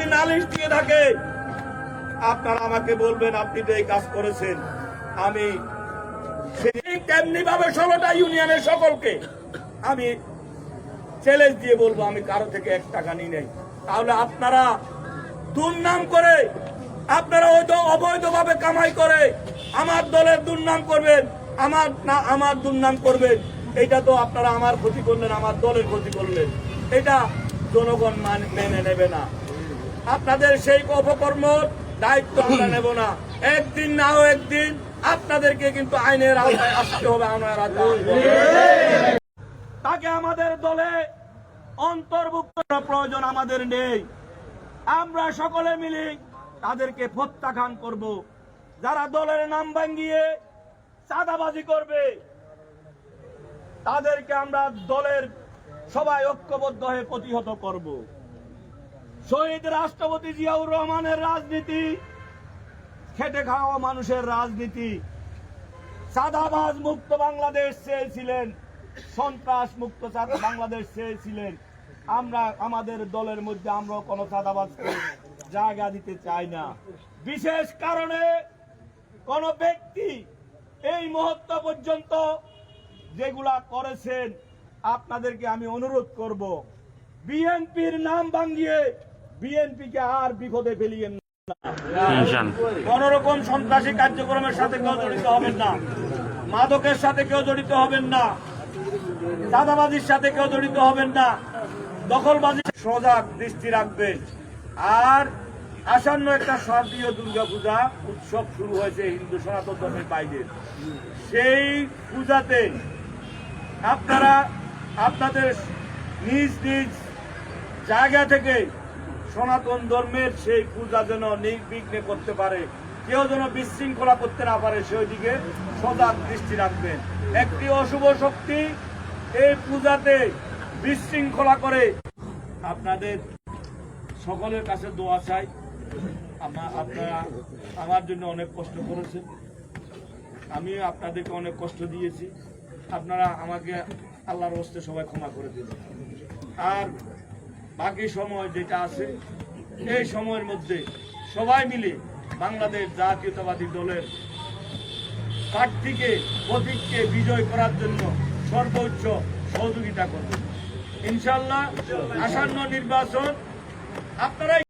যদি নালিশ দিয়ে থাকে আপনারা আমাকে বলবেন আপনি তো এই কাজ করেছেন। আমি তেমনি ভাবে 16টা ইউনিয়নের সকলকে আমি চ্যালেঞ্জ দিয়ে বলবো আমি কারো থেকে 1 টাকা নিই নাই। তাহলে আপনারা দুর্নাম করে, আপনারা হয়তো অবৈধভাবে কামাই করে আমার দলের দুর্নাম করবেন, আমার দুর্নাম করবেন। এটা তো আপনারা আমার ক্ষতি করলেন, আমার দলের ক্ষতি করলেন। এটা জনগণ মেনে নেবে না। আপনাদের সেই অপকর্ম দায়িত্ব আমরা নেব না। একদিন না হোক একদিন আপনাদেরকে কিন্তু আইনের আওতায় আসতে হবে। তাকে আমাদের দলে অন্তর্ভুক্ত প্রয়োজন আমাদের নেই। আমরা সকলে মিলে তাদেরকে প্রত্যাখ্যান করব। যারা দলের নাম ভাঙিয়ে চাঁদাবাজি করবে তাদেরকে আমরা দলের সবাই ঐক্যবদ্ধ হয়ে প্রতিহত করব। শহীদ রাষ্ট্রপতি জিয়াউর রহমানের রাজনীতি খেটে খাওয়া মানুষের রাজনীতি। চাঁদাবাজ মুক্ত বাংলাদেশ চেয়েছিলেন, সন্ত্রাস মুক্ত বাংলাদেশ চেয়েছিলেন। আমরা আমাদের দলের মধ্যে আমরা কোনো চাঁদাবাজকে জায়গা দিতে চাই না। বিশেষ কারণে কোন ব্যক্তি এই মুহূর্ত পর্যন্ত যেগুলা করেছেন আপনাদেরকে আমি অনুরোধ করব, বিএনপির নাম ভাঙিয়ে বিএনপিকে আর বিপদে ফেলিয়েন না। কোন রকম সন্ত্রাসী কার্যক্রমের সাথে কেউ জড়িত হবেন না, মাদকের সাথে কেউ জড়িত হবেন না, চাঁদাবাজির সাথে কেউ জড়িত হবেন না, দখলবাজি সজাগ দৃষ্টি রাখবেন। আর আসন্ন একটা শারদীয় দুর্গাপূজা উৎসব শুরু হয়েছে হিন্দু সনাতন ধর্মের বাইরে। সেই পূজাতে আপনারা আপনাদের নিজ নিজ জায়গা থেকে সনাতন ধর্মের সেই পূজা যেন নির্বিঘ্নে করতে পারে, কেউ যেন বিশৃঙ্খলা করতে না পারে, সেই দিকে সজাগ দৃষ্টি রাখবেন। একটি অশুভ শক্তি এই পূজাতে বিশৃঙ্খলা করে। আপনাদের সকলের কাছে দোয়া চাই। আপনারা আমার জন্য অনেক কষ্ট করেছেন, আমি আপনাদেরকে অনেক কষ্ট দিয়েছি। আপনারা আমাকে আল্লাহর হস্তে সবাই ক্ষমা করে দিন। আর বাকি সময় যেটা আছে এই সময়ের মধ্যে সবাই মিলে বাংলাদেশ জাতীয়তাবাদী দলের প্রার্থীকে প্রতীককে বিজয় করার জন্য সর্বোচ্চ সহযোগিতা করবেন। ইনশাআল্লাহ আসন্ন নির্বাচন আপনারাই